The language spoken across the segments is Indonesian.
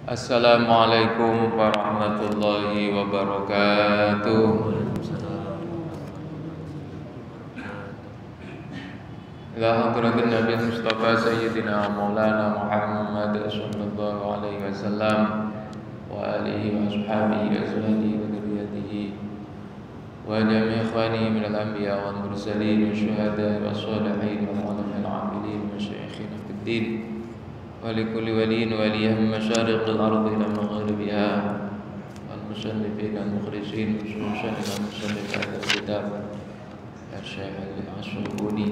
Assalamualaikum warahmatullahi wabarakatuh. Ila hadratin Nabi Mustafa Sayyidina Maulana Muhammad sallallahu alaihi wasallam wa alihi wa ashabihi wa azwajihi wa dzurriyyatihi wa jami' ikhwanihi minal anbiya wal mursalin wa syuhada wa sholihin wa ulama al-amilin wa syayikhina fid din ولكل ولي وليا من مشارق الأرض إلى مغاربها والمصنفين المخرجين خصوصا إلى مصنف هذا الكتاب الشيخ العشروني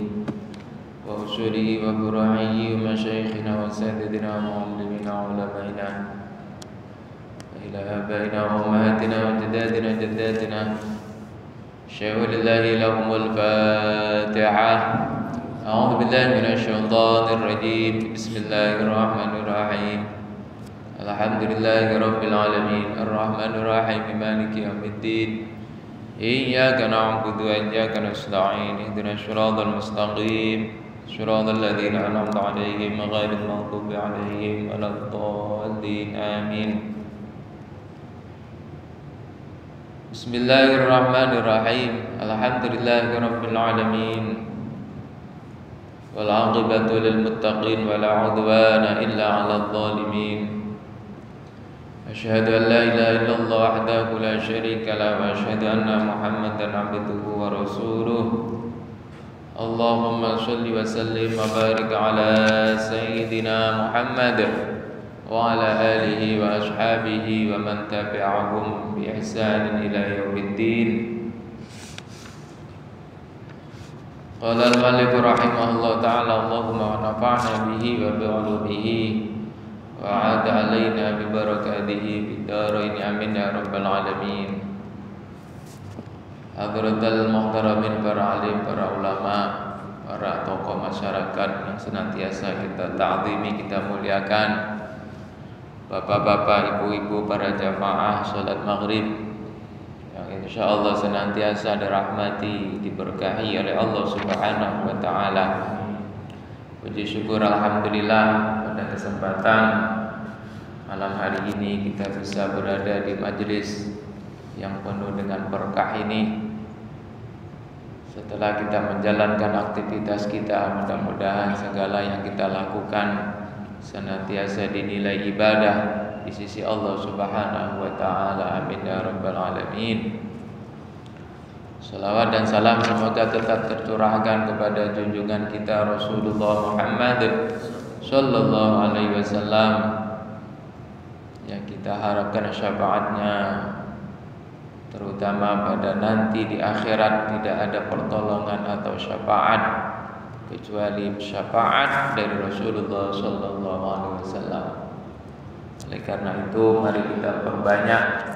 وأصوله وفروعه ومشايخنا وسادتنا ومعلمينا وعلمائنا إلى آبائنا وأمهاتنا وجداتنا وجداتنا شيخ لله لهم الفاتحة. أعوذ بالله من الشيطان الرجيم. بسم الله الرحمن الرحيم. الحمد لله رب العالمين الرحمن الرحيم مالك يوم الدين إياك نعبد وإياك نستعين اهدنا الصراط المستقيم صراط الذين أنعمت عليهم غير المغضوب عليهم ولا الضالين آمين. بسم الله الرحمن الرحيم. الحمد لله رب العالمين والعاقبة للمتقين ولا عدوان إلا على الظالمين. أشهد أن لا إله إلا الله وحده لا شريك له وأشهد أن محمدا عبده ورسوله. اللهم صل وسلم وبارك على سيدنا محمد وعلى آله وأصحابه ومن تبعهم بإحسان إلى يوم الدين. قال المؤلف رحمه الله تعالى اللهم ونفعنا به وبعلومه وعاد علينا ببركاته في الدارين آمين يا رب العالمين. Hadratul muhtaramin, para alim, para ulama, para tokoh masyarakat yang senantiasa kita ta'zimi, kita muliakan, bapak-bapak, ibu-ibu, para jamaah salat maghrib yang insyaallah senantiasa dirahmati, diberkahi oleh Allah Subhanahu wa taala. Puji syukur alhamdulillah pada kesempatan malam hari ini kita bisa berada di majelis yang penuh dengan berkah ini. Setelah kita menjalankan aktivitas kita, mudah-mudahan segala yang kita lakukan senantiasa dinilai ibadah di sisi Allah Subhanahu wa taala. Amin ya rabbal alamin. Salawat dan salam semoga tetap tercurahkan kepada junjungan kita Rasulullah Muhammad sallallahu alaihi wasallam yang kita harapkan syafaatnya, terutama pada nanti di akhirat tidak ada pertolongan atau syafaat kecuali syafaat dari Rasulullah sallallahu alaihi wasallam. Oleh karena itu mari kita perbanyak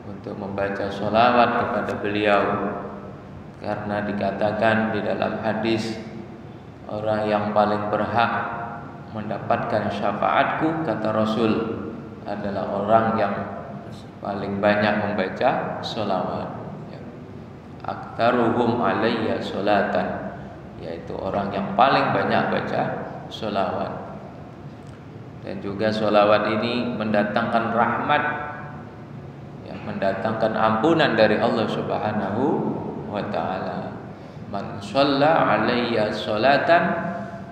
untuk membaca sholawat kepada beliau, karena dikatakan di dalam hadis orang yang paling berhak mendapatkan syafaatku, kata Rasul, adalah orang yang paling banyak membaca sholawat. Aktaruhum alayya sholatan, yaitu orang yang paling banyak baca sholawat. Dan juga sholawat ini mendatangkan rahmat, mendatangkan ampunan dari Allah Subhanahu wa taala. Man shalla alayya sholatan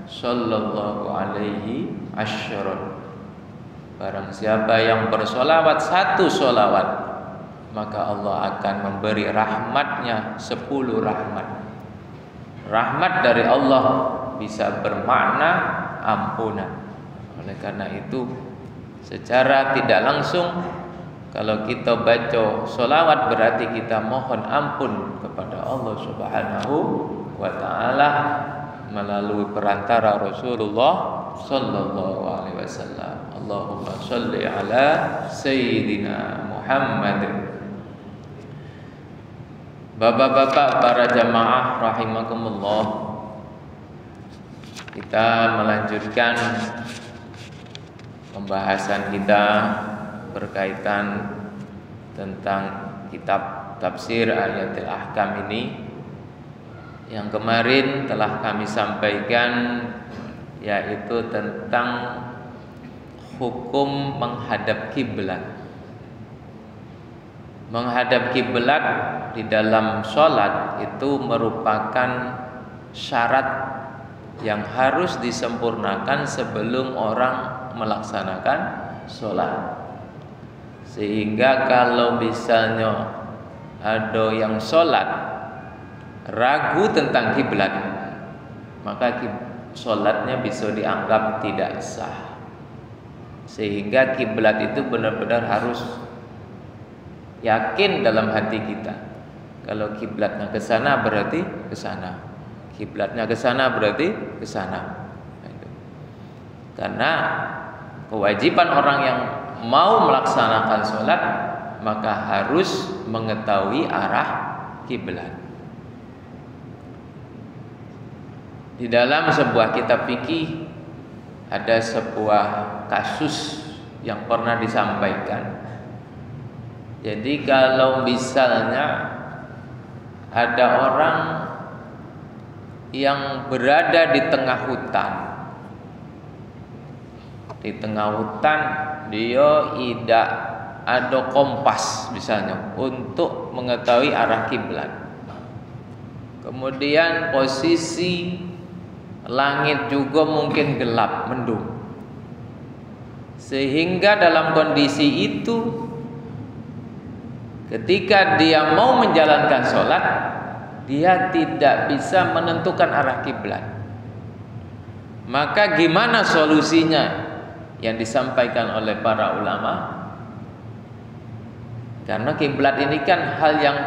sallallahu alaihi asyran. Barang siapa yang bersolawat satu solawat, maka Allah akan memberi rahmatnya 10 rahmat. Rahmat dari Allah bisa bermakna ampunan. Oleh karena itu secara tidak langsung kalau kita baca solawat berarti kita mohon ampun kepada Allah Subhanahu wa taala melalui perantara Rasulullah sallallahu alaihi wasallam. Allahumma shalli ala sayyidina Muhammad. Bapak-bapak, para jamaah rahimakumullah, kita melanjutkan pembahasan kita berkaitan tentang kitab tafsir Ayatul Ahkam ini yang kemarin telah kami sampaikan, yaitu tentang hukum menghadap kiblat. Menghadap kiblat di dalam sholat itu merupakan syarat yang harus disempurnakan sebelum orang melaksanakan sholat. Sehingga kalau misalnya ada yang sholat ragu tentang kiblat, maka sholatnya bisa dianggap tidak sah. Sehingga kiblat itu benar-benar harus yakin dalam hati kita. Kalau kiblatnya ke sana berarti ke sana. Kiblatnya ke sana berarti ke sana. Karena kewajiban orang yang mau melaksanakan sholat maka harus mengetahui arah kiblat. Di dalam sebuah kitab fikih ada sebuah kasus yang pernah disampaikan. Jadi kalau misalnya ada orang yang berada di tengah hutan, dia tidak ada kompas misalnya untuk mengetahui arah kiblat. Kemudian posisi langit juga mungkin gelap, mendung. Sehingga dalam kondisi itu ketika dia mau menjalankan sholat, dia tidak bisa menentukan arah kiblat. Maka gimana solusinya yang disampaikan oleh para ulama? Karena kiblat ini kan hal yang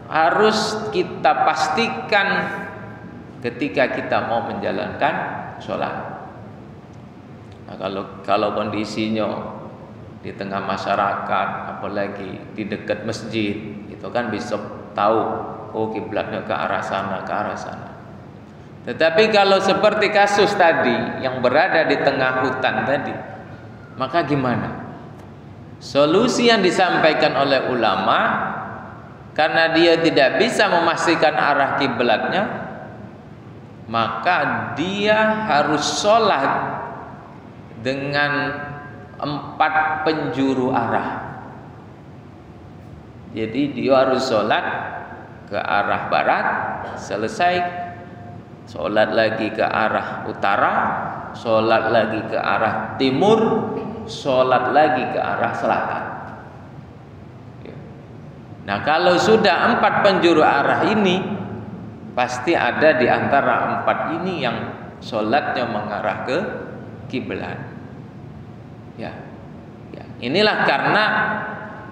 harus kita pastikan ketika kita mau menjalankan sholat. Nah, kalau kondisinya di tengah masyarakat, apalagi di dekat masjid, itu kan bisa tahu, oh kiblatnya ke arah sana, ke arah sana. Tetapi kalau seperti kasus tadi yang berada di tengah hutan tadi, maka gimana? Solusi yang disampaikan oleh ulama, karena dia tidak bisa memastikan arah kiblatnya, maka dia harus sholat dengan 4 penjuru arah. Jadi dia harus sholat ke arah barat, selesai sholat lagi ke arah utara, sholat lagi ke arah timur, sholat lagi ke arah selatan. Nah, kalau sudah 4 penjuru arah ini, pasti ada di antara 4 ini yang sholatnya mengarah ke kiblat. Ya, inilah karena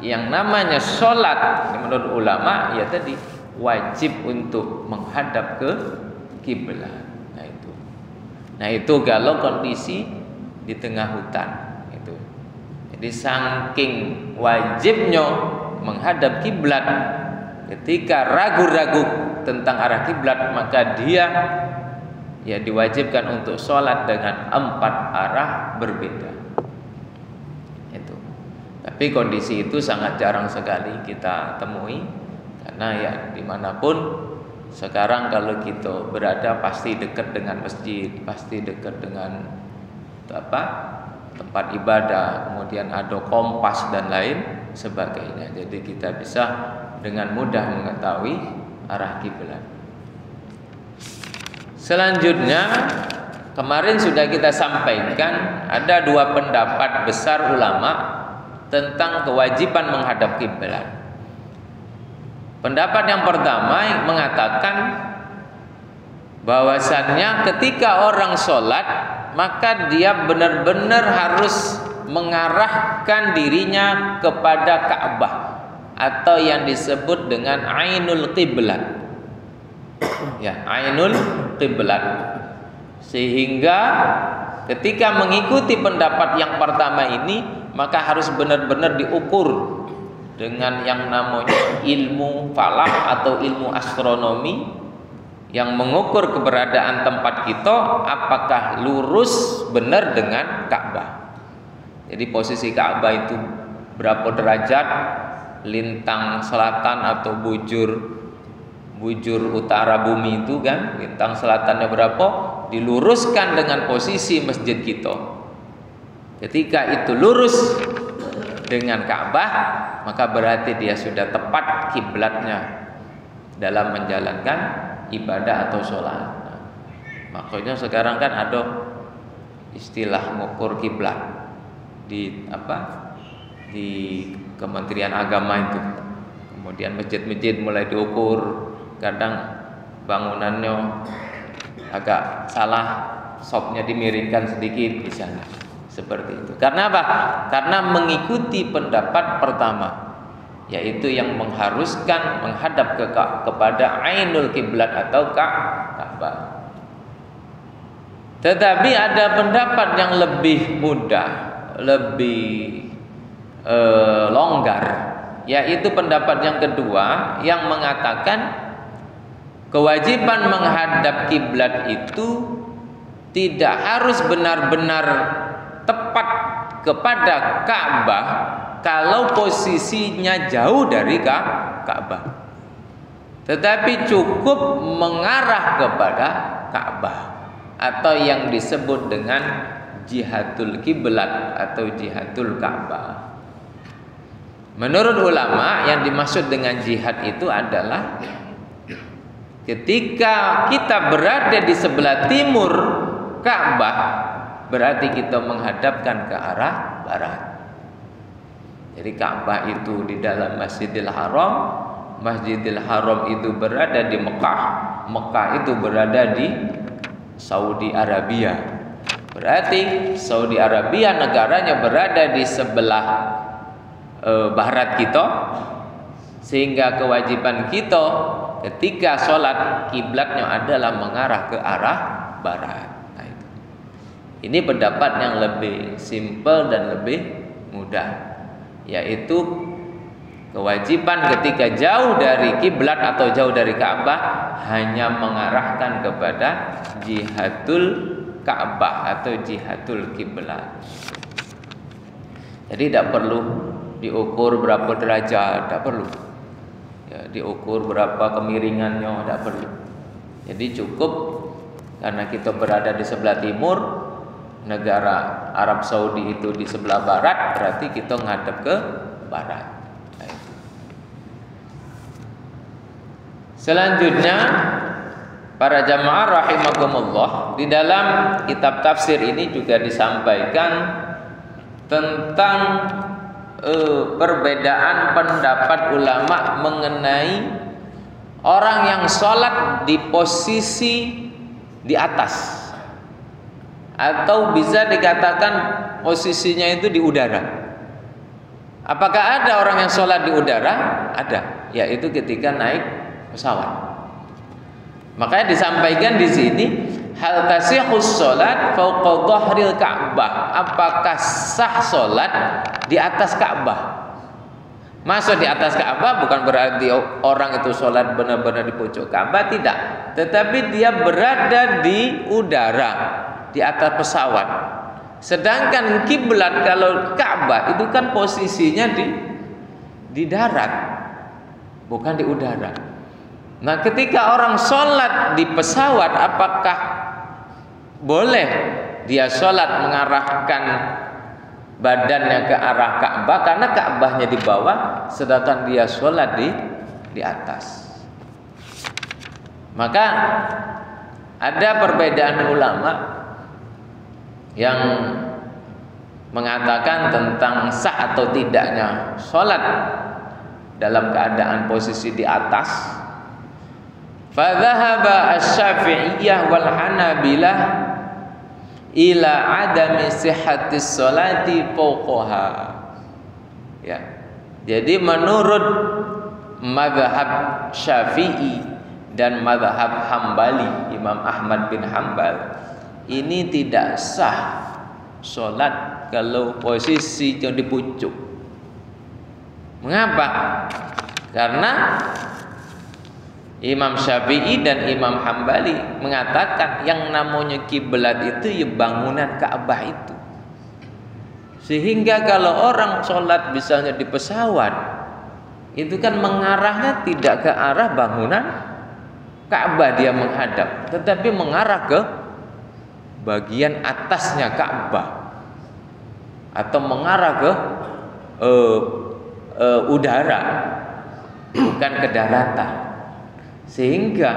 yang namanya sholat menurut ulama ya tadi wajib untuk menghadap ke kiblat. Nah itu kalau kondisi di tengah hutan itu. Jadi saking wajibnya menghadap kiblat, ketika ragu-ragu tentang arah kiblat maka dia ya diwajibkan untuk sholat dengan 4 arah berbeda. Tapi kondisi itu sangat jarang sekali kita temui, karena ya dimanapun sekarang kalau kita berada pasti dekat dengan masjid, pasti dekat dengan tempat ibadah, kemudian ada kompas dan lain sebagainya. Jadi kita bisa dengan mudah mengetahui arah kiblat. Selanjutnya kemarin sudah kita sampaikan ada 2 pendapat besar ulama tentang kewajiban menghadap kiblat. Pendapat yang pertama mengatakan bahwasannya ketika orang sholat maka dia benar-benar harus mengarahkan dirinya kepada Ka'bah atau yang disebut dengan ainul qiblat. Ya, ainul qiblat. Sehingga ketika mengikuti pendapat yang pertama ini maka harus benar-benar diukur dengan yang namanya ilmu falak atau ilmu astronomi yang mengukur keberadaan tempat kita apakah lurus benar dengan Ka'bah. Jadi posisi Ka'bah itu berapa derajat, lintang selatan atau bujur utara bumi itu kan, lintang selatannya berapa, diluruskan dengan posisi masjid kita. Ketika itu lurus dengan Ka'bah, maka berarti dia sudah tepat kiblatnya dalam menjalankan ibadah atau sholat. Makanya sekarang kan ada istilah ngukur kiblat di Kementerian Agama itu. Kemudian masjid-masjid mulai diukur, kadang bangunannya agak salah, sopnya dimiringkan sedikit di sana. Seperti itu. Karena apa? Karena mengikuti pendapat pertama, yaitu yang mengharuskan menghadap kepada ainul kiblat atau Ka'bah. Tetapi ada pendapat yang lebih mudah, lebih longgar, yaitu pendapat yang kedua yang mengatakan kewajiban menghadap kiblat itu tidak harus benar-benar tepat kepada Ka'bah kalau posisinya jauh dari Ka'bah, tetapi cukup mengarah kepada Ka'bah atau yang disebut dengan jihatul kiblat atau jihatul Ka'bah. Menurut ulama, yang dimaksud dengan jihad itu adalah ketika kita berada di sebelah timur Ka'bah, berarti kita menghadapkan ke arah barat. Jadi Ka'bah itu di dalam Masjidil Haram, Masjidil Haram itu berada di Mekah, Mekah itu berada di Saudi Arabia. Berarti Saudi Arabia negaranya berada di sebelah barat kita, sehingga kewajiban kita ketika sholat kiblatnya adalah mengarah ke arah barat. Ini pendapat yang lebih simpel dan lebih mudah, yaitu kewajiban ketika jauh dari kiblat atau jauh dari Ka'bah hanya mengarahkan kepada jihatul Ka'bah atau jihatul kiblat. Jadi tidak perlu diukur berapa derajat, tidak perlu. Ya, diukur berapa kemiringannya, tidak perlu. Jadi cukup karena kita berada di sebelah timur, negara Arab Saudi itu di sebelah barat, berarti kita ngadep ke barat. Selanjutnya, para jamaah rahimakumullah, di dalam kitab tafsir ini juga disampaikan tentang perbedaan pendapat ulama mengenai orang yang sholat di posisi di atas, atau bisa dikatakan posisinya itu di udara. Apakah ada orang yang sholat di udara? Ada, yaitu ketika naik pesawat. Makanya disampaikan di sini, hal tasihus sholat fauqa dhahril Ka'bah. Apakah sah sholat di atas Ka'bah? Maksud di atas Ka'bah bukan berarti orang itu sholat benar-benar di pojok Ka'bah, tidak. Tetapi dia berada di udara, di atas pesawat. Sedangkan kiblat kalau Ka'bah itu kan posisinya di darat, bukan di udara. Nah, ketika orang sholat di pesawat, apakah boleh dia sholat mengarahkan badannya ke arah Ka'bah karena Ka'bahnya di bawah, sedangkan dia sholat di atas? Maka ada perbedaan ulama yang mengatakan tentang sah atau tidaknya sholat dalam keadaan posisi di atas. Fadhahaba asy-Syafi'iyah wal Hanabilah ila adami sihhatis sholati fawqaha. Ya. Jadi menurut mazhab Syafi'i dan mazhab Hambali, Imam Ahmad bin Hambal, ini tidak sah sholat kalau posisi yang di pucuk. Mengapa? Karena Imam Syafi'i dan Imam Hambali mengatakan yang namanya kiblat itu ya bangunan Ka'bah itu. Sehingga kalau orang sholat misalnya di pesawat, itu kan mengarahnya tidak ke arah bangunan Ka'bah dia menghadap, tetapi mengarah ke bagian atasnya Ka'bah. atau mengarah ke udara, bukan ke daratan. Sehingga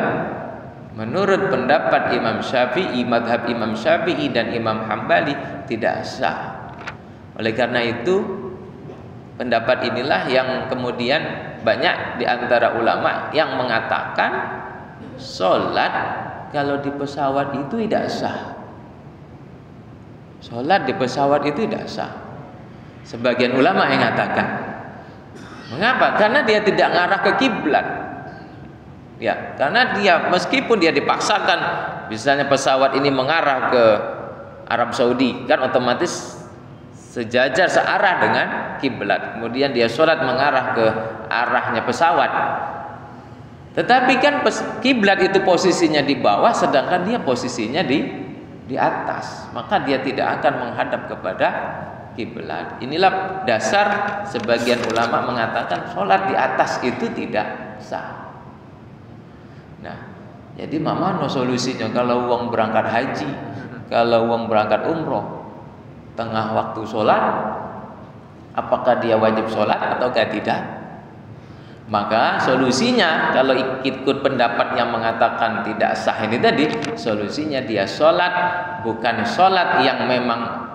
menurut pendapat Imam Syafi'i, madhab Imam Syafi'i dan Imam Hambali tidak sah. Oleh karena itu pendapat inilah yang kemudian banyak di antara ulama yang mengatakan sholat kalau di pesawat itu tidak sah. Sholat di pesawat itu tidak sah. Sebagian ulama yang mengatakan. Mengapa? Karena dia tidak ngarah ke kiblat. Ya, karena dia meskipun dia dipaksakan, misalnya pesawat ini mengarah ke Arab Saudi, kan otomatis sejajar searah dengan kiblat. Kemudian dia sholat mengarah ke arahnya pesawat. Tetapi kan kiblat itu posisinya di bawah, sedangkan dia posisinya di atas. Maka dia tidak akan menghadap kepada kiblat. Inilah dasar sebagian ulama mengatakan sholat di atas itu tidak sah. Nah, jadi mana solusinya kalau uang berangkat haji, kalau uang berangkat umroh, tengah waktu sholat, apakah dia wajib sholat ataukah tidak? Maka solusinya kalau ikut pendapat yang mengatakan tidak sah ini tadi, solusinya dia sholat bukan sholat yang memang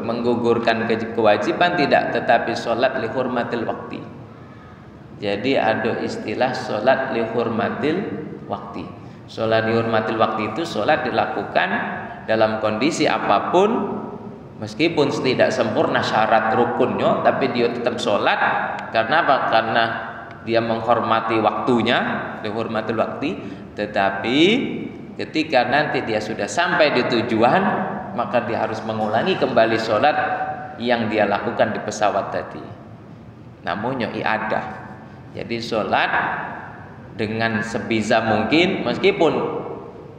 menggugurkan kewajiban, tidak, tetapi sholat li hurmatil waqti. Jadi ada istilah sholat li hurmatil waqti. Sholat li hurmatil waqti itu sholat dilakukan dalam kondisi apapun, meskipun tidak sempurna syarat rukunnya, tapi dia tetap sholat. Karena apa? Karena dia menghormati waktunya, dihormati waktu. Tetapi ketika nanti dia sudah sampai di tujuan, maka dia harus mengulangi kembali sholat yang dia lakukan di pesawat tadi. Namanya i'adah. Jadi sholat dengan sebisa mungkin, meskipun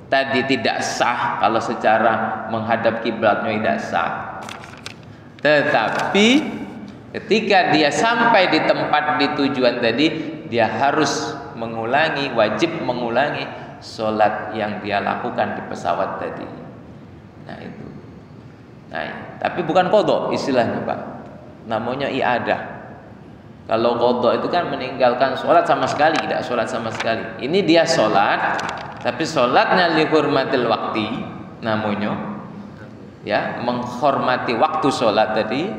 tadi tidak sah kalau secara menghadap kiblatnya tidak sah, tetapi ketika dia sampai di tempat di tujuan tadi, dia harus mengulangi, wajib mengulangi sholat yang dia lakukan di pesawat tadi. Nah itu. Nah, tapi bukan qadha istilahnya, Pak. Namanya i'adah. Kalau qadha itu kan meninggalkan sholat sama sekali, tidak sholat sama sekali. Ini dia sholat, tapi sholatnya li hurmatil waqti, namanya, ya, menghormati waktu sholat tadi.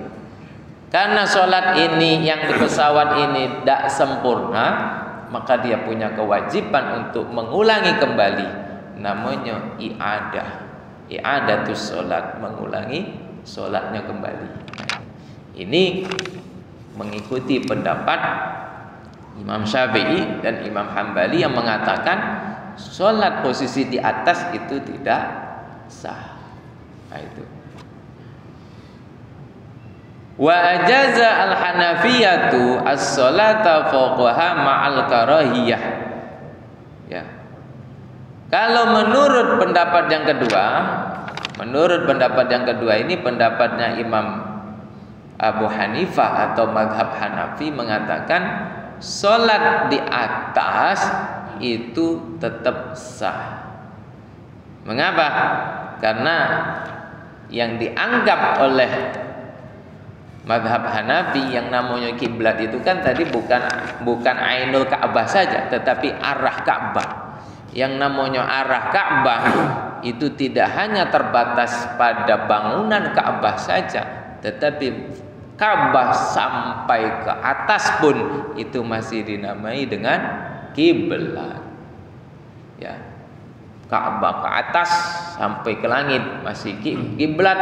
Karena sholat ini yang di pesawat ini tidak sempurna, maka dia punya kewajiban untuk mengulangi kembali. Namanya i'adah. I'adatus sholat, mengulangi sholatnya kembali. Ini mengikuti pendapat Imam Syafi'i dan Imam Hambali yang mengatakan sholat posisi di atas itu tidak sah. Nah itu. Wa ajaza al-Hanafiyatu as-sholata fawqaha ma'al karahiyah. Ya. Kalau menurut pendapat yang kedua, ini pendapatnya Imam Abu Hanifah atau madhab Hanafi mengatakan sholat di atas itu tetap sah. Mengapa? Karena yang dianggap oleh madhab Hanafi yang namanya kiblat itu kan tadi bukan ainul Ka'bah saja, tetapi arah Ka'bah. Yang namanya arah Ka'bah itu tidak hanya terbatas pada bangunan Ka'bah saja, tetapi Ka'bah sampai ke atas pun itu masih dinamai dengan kiblat. Ya. Ka'bah ke atas sampai ke langit masih kiblat,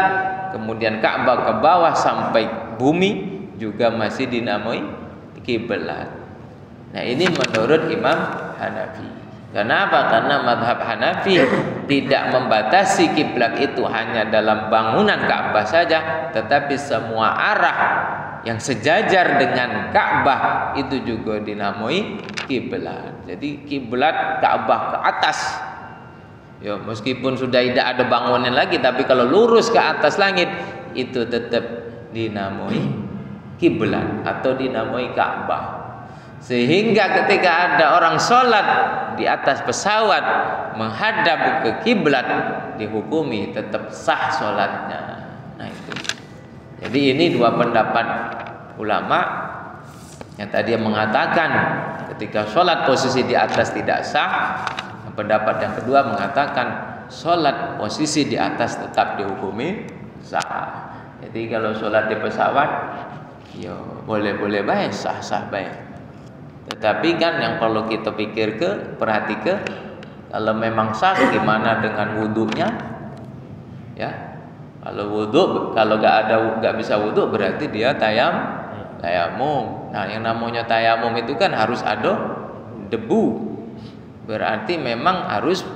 kemudian Ka'bah ke bawah sampai bumi juga masih dinamai kiblat. Nah, ini menurut Imam Hanafi. Kenapa? Karena madhab Hanafi tidak membatasi kiblat itu hanya dalam bangunan Ka'bah saja, tetapi semua arah yang sejajar dengan Ka'bah itu juga dinamai kiblat. Jadi kiblat Ka'bah ke atas. Ya, meskipun sudah tidak ada bangunan lagi, tapi kalau lurus ke atas langit itu tetap dinamai kiblat atau dinamai Ka'bah. Sehingga ketika ada orang sholat di atas pesawat menghadap ke kiblat, dihukumi tetap sah sholatnya. Nah itu. Jadi ini dua pendapat ulama yang tadi mengatakan ketika sholat posisi di atas tidak sah. Pendapat yang kedua mengatakan sholat posisi di atas tetap dihukumi sah. Jadi kalau sholat di pesawat, ya boleh-boleh baik, sah-sah baik. Tetapi kan yang perlu kita perhatikan, kalau memang sah, gimana dengan wudhunya? Ya, kalau nggak bisa wudhu berarti dia tayamum. Nah, yang namanya tayamum itu kan harus ada debu. Berarti memang harus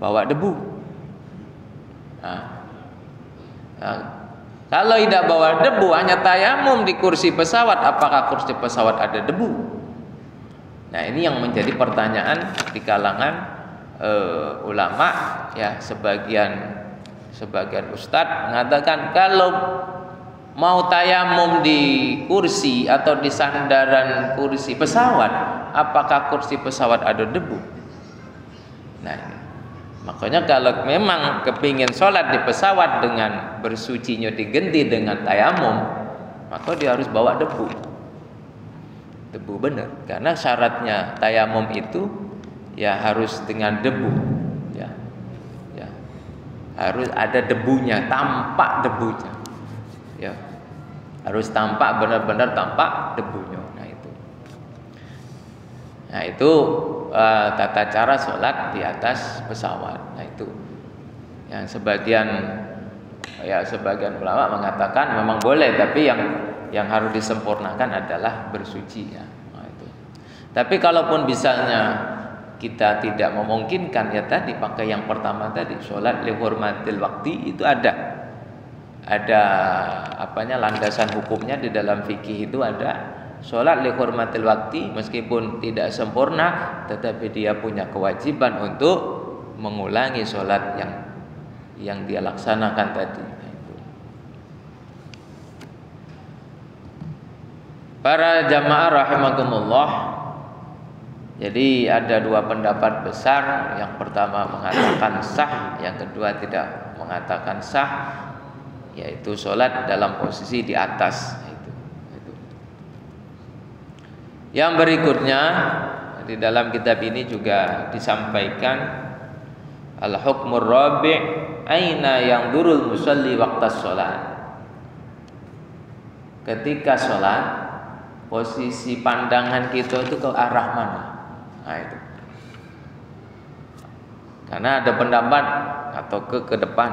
bawa debu. Nah, kalau tidak bawa debu, hanya tayamum di kursi pesawat, apakah kursi pesawat ada debu? Nah, ini yang menjadi pertanyaan di kalangan ulama. Ya, sebagian ustadz mengatakan kalau mau tayamum di kursi atau di sandaran kursi pesawat, apakah kursi pesawat ada debu? Nah, makanya kalau memang kepingin sholat di pesawat dengan bersucinya diganti dengan tayamum, maka dia harus bawa debu benar, karena syaratnya tayamum itu ya harus dengan debu, ya harus ada debunya, tampak debunya, ya harus tampak, benar-benar tampak debunya. Nah itu tata cara sholat di atas pesawat. Nah itu yang sebagian ulama mengatakan memang boleh, tapi yang harus disempurnakan adalah bersuci, ya. Nah, itu. Tapi kalaupun misalnya kita tidak memungkinkan, ya tadi pakai yang pertama tadi, sholat li hurmatil waqti, itu ada landasan hukumnya di dalam fikih itu ada. Sholat li hurmatil waqti meskipun tidak sempurna, tetapi dia punya kewajiban untuk mengulangi sholat yang dia laksanakan tadi. Para jamaah rahimakumullah, jadi ada dua pendapat besar. Yang pertama mengatakan sah, yang kedua tidak mengatakan sah, yaitu sholat dalam posisi di atas. Yang berikutnya di dalam kitab ini juga disampaikan al-hukmur rabi' aina yang durul musalli waqtas sholat. Ketika sholat, posisi pandangan kita itu ke arah mana? Nah itu. Karena ada pendapat atau ke depan,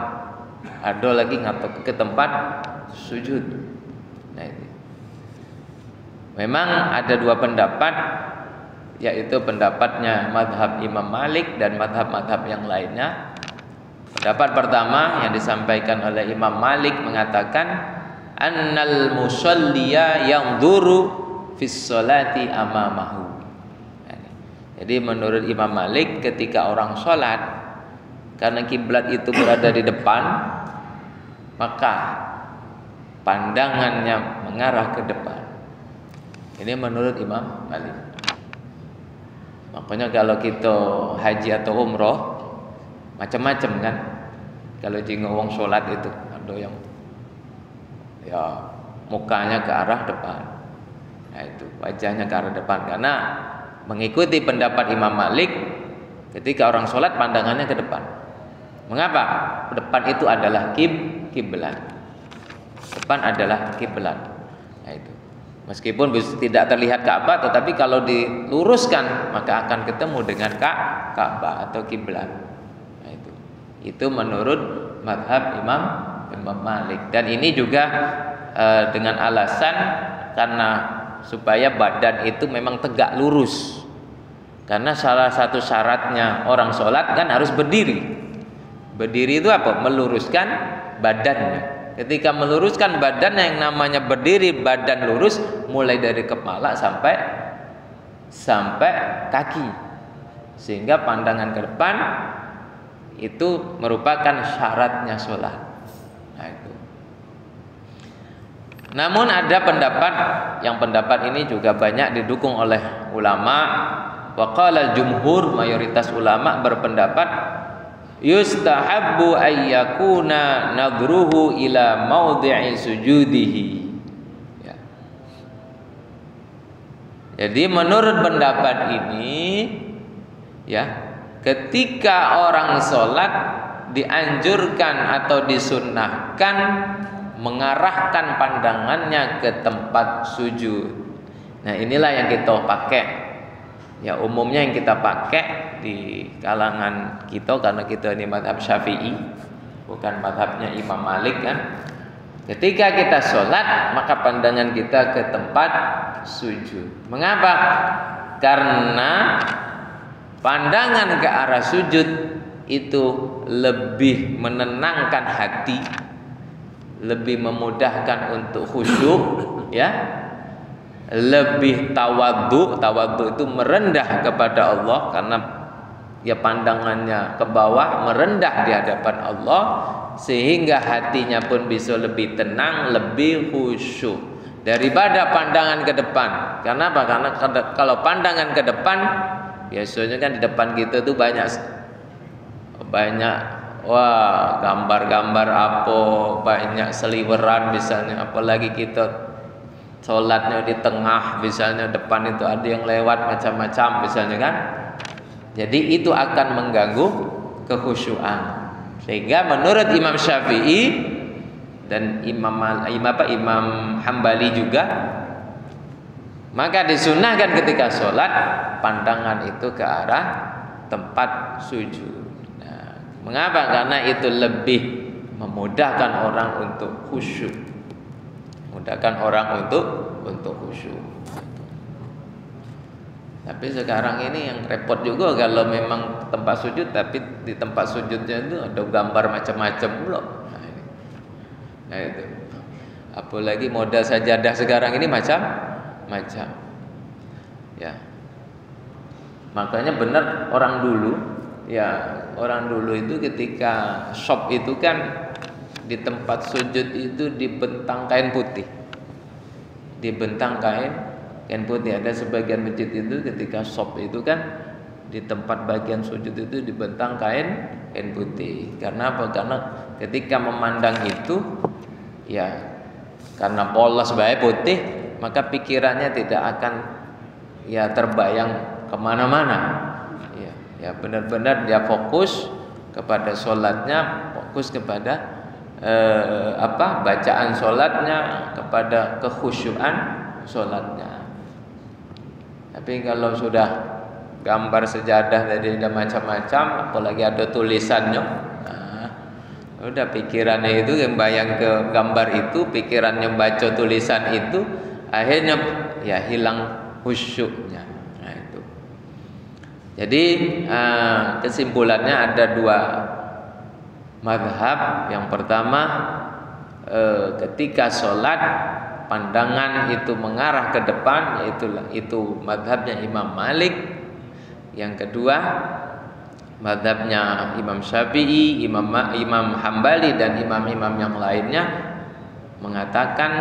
ada lagi atau ke tempat sujud. Nah itu. Memang ada dua pendapat, yaitu pendapatnya madhab Imam Malik dan madhab-madhab yang lainnya. Pendapat pertama yang disampaikan oleh Imam Malik mengatakan annal musalliya yanzuru fis sholati amamahu. Jadi menurut Imam Malik, ketika orang sholat, karena kiblat itu berada di depan, maka pandangannya mengarah ke depan. Ini menurut Imam Malik. Makanya kalau kita haji atau umroh, macam-macam kan. Kalau di ngomong sholat itu ada yang ya mukanya ke arah depan, nah itu wajahnya ke arah depan, karena mengikuti pendapat Imam Malik, ketika orang sholat pandangannya ke depan. Mengapa? Depan itu adalah kiblat. Depan adalah kiblat. Nah itu. Meskipun tidak terlihat Ka'bah, tetapi kalau diluruskan maka akan ketemu dengan Ka'bah atau kiblat. Nah itu menurut mazhab Imam Malik. Dan ini juga dengan alasan karena supaya badan itu memang tegak lurus. Karena salah satu syaratnya orang sholat kan harus berdiri. Berdiri itu apa? Meluruskan badannya. Ketika meluruskan badan, yang namanya berdiri badan lurus mulai dari kepala sampai kaki, sehingga pandangan ke depan itu merupakan syaratnya sholat. Nah itu. Namun ada pendapat ini juga banyak didukung oleh ulama. Waqala jumhur, mayoritas ulama berpendapat yustahabbu ayyakuna nadruhu ila maudhi'i sujudihi. Ya. Jadi menurut pendapat ini, ya, ketika orang sholat dianjurkan atau disunnahkan mengarahkan pandangannya ke tempat sujud. Nah, inilah yang kita pakai. Ya, umumnya yang kita pakai di kalangan kita, karena kita ini madhab Syafi'i, bukan madhabnya Imam Malik kan. Ketika kita sholat, maka pandangan kita ke tempat sujud. Mengapa? Karena pandangan ke arah sujud itu lebih menenangkan hati, lebih memudahkan untuk khusyuk, ya. Lebih tawadhu. Tawadhu itu merendah kepada Allah, karena ya pandangannya ke bawah, merendah di hadapan Allah, sehingga hatinya pun bisa lebih tenang, lebih khusyuk daripada pandangan ke depan. Kenapa? Karena kalau pandangan ke depan, biasanya kan di depan kita tuh banyak wah, gambar-gambar apa, banyak seliweran misalnya, apalagi kita sholatnya di tengah, misalnya depan itu ada yang lewat macam-macam misalnya kan. Jadi itu akan mengganggu kekhusyuan. Sehingga menurut Imam Syafi'i dan Imam Hambali juga, maka disunahkan ketika sholat pandangan itu ke arah tempat sujud. Nah, mengapa? Karena itu lebih memudahkan orang untuk khusyuk. Mudahkan orang untuk khusyuk. Tapi sekarang ini yang repot juga, kalau memang tempat sujud, tapi di tempat sujudnya itu ada gambar macam-macam pula. Nah itu. Apalagi model sajadah sekarang ini macam-macam. Ya. Makanya benar orang dulu itu ketika shop itu kan di tempat sujud itu dibentang kain putih. Dibentang kain putih. Ada sebagian masjid itu ketika shop itu kan di tempat bagian sujud itu dibentang kain putih. Karena apa? Karena ketika memandang itu, ya, karena polos bae putih, maka pikirannya tidak akan ya terbayang kemana-mana. Ya benar-benar dia fokus kepada sholatnya, fokus kepada bacaan sholatnya, kepada kekhusyuan sholatnya. Tapi kalau sudah gambar sejadah tadi ada macam-macam, apalagi ada tulisannya, nah, udah pikirannya itu yang bayang ke gambar itu, pikirannya baca tulisan itu, akhirnya ya hilang khusyuknya. Nah itu. Jadi kesimpulannya ada dua madhab. Yang pertama, ketika sholat pandangan itu mengarah ke depan, itu madhabnya Imam Malik. Yang kedua, madhabnya Imam Syafi'i, Imam Hambali dan imam-imam yang lainnya mengatakan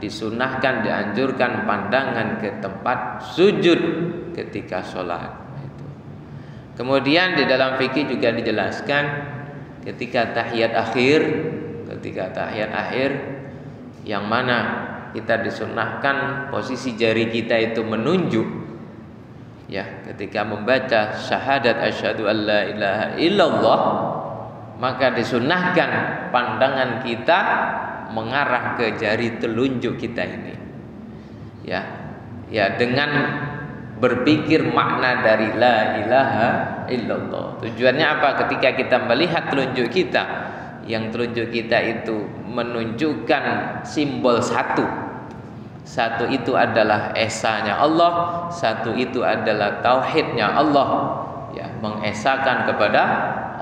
disunahkan, dianjurkan pandangan ke tempat sujud ketika sholat. Kemudian di dalam fikih juga dijelaskan ketika tahiyat akhir, yang mana kita disunahkan posisi jari kita itu menunjuk, ya, ketika membaca syahadat asyhadu alla ilaha illallah, maka disunahkan pandangan kita mengarah ke jari telunjuk kita ini, ya dengan berpikir makna dari la ilaha illallah. Tujuannya apa? Ketika kita melihat telunjuk kita, yang telunjuk kita itu menunjukkan simbol satu itu adalah esanya Allah, satu itu adalah tauhidnya Allah, ya, mengesakan kepada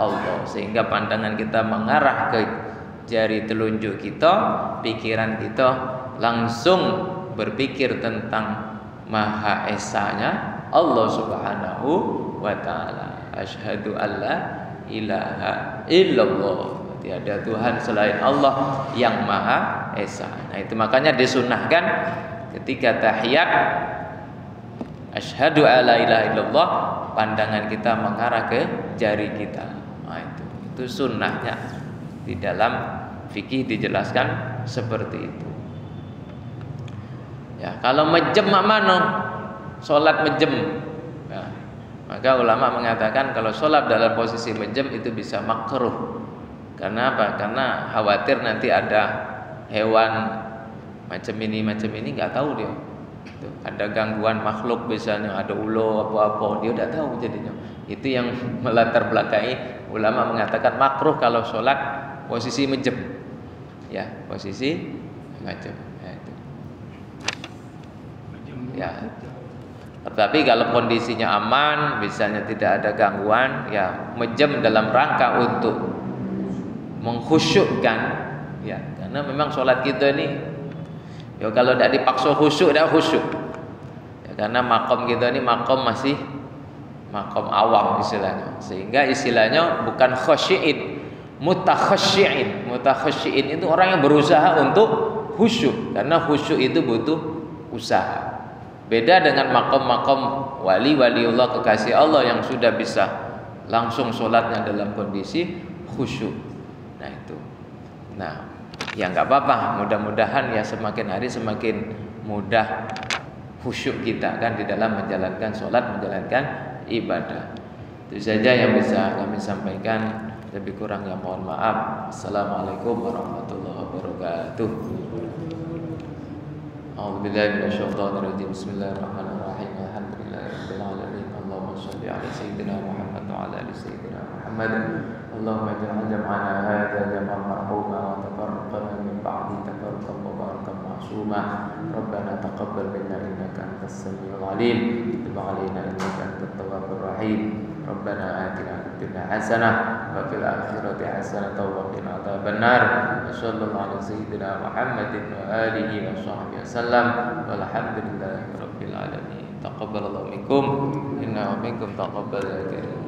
Allah, sehingga pandangan kita mengarah ke jari telunjuk kita, pikiran kita langsung berpikir tentang Maha Esanya Allah Subhanahu wa ta'ala. Asyhadu alla ilaha illallah, tiada Tuhan selain Allah yang Maha Esa. Nah itu makanya disunahkan ketika tahiyat asyhadu alla ilaha illallah, pandangan kita mengarah ke jari kita. Nah itu. Itu sunnahnya. Di dalam fikih dijelaskan seperti itu. Ya, kalau mejem mano, sholat mejem. Ya, maka ulama mengatakan kalau sholat dalam posisi mejem itu bisa makruh. Karena apa? Karena khawatir nanti ada hewan macam ini nggak tahu dia. Ada gangguan makhluk misalnya, ada ulo apa-apa, dia udah tahu jadinya. Itu yang melatar belakangi ulama mengatakan makruh kalau sholat posisi mejem. Ya, posisi mejem. Ya. Tetapi kalau kondisinya aman, misalnya tidak ada gangguan, ya mejem dalam rangka untuk mengkhusyukkan, ya, karena memang sholat kita ini, ya kalau tidak dipaksa khusyuk, tidak khusyuk, ya, karena makom kita ini makom masih makom awam istilahnya, sehingga istilahnya bukan khasyiin, mutakhasyiin itu orang yang berusaha untuk khusyuk, karena khusyuk itu butuh usaha. Beda dengan makom-makom wali-waliullah kekasih Allah yang sudah bisa langsung sholatnya dalam kondisi khusyuk. Nah itu. Nah, ya nggak apa-apa. Mudah-mudahan ya semakin hari semakin mudah khusyuk kita kan di dalam menjalankan sholat, menjalankan ibadah. Itu saja yang bisa kami sampaikan. Lebih kurang ya mohon maaf. Assalamualaikum warahmatullahi wabarakatuh. A'udzubillahi minasyaitonir rajim. Bismillahirrahmanirrahim. Alhamdulillahirabbil alamin. Allahumma shalli ala sayyidina Muhammad wa ala ali sayyidina Muhammad. Allahumma ij'al jam'ana hadza jam'an marhuma wa tafarraqna min ba'di tafarruqan mubarakan ma'suma. Rabbana taqabbal minna innaka antas samiul alim. Tub 'alaina innaka antat tawwabur rahim. Rabbana atina fid dunya hasanah wa fil akhirati hasanah wa qina adzabannar. Sallallahu ala sayyidina Muhammadin wa alihi wa sahbihi wasallam. Walhamdulillahi rabbil alamin. Taqabbalallahu minkum inna wa minkum taqabbal ya karim.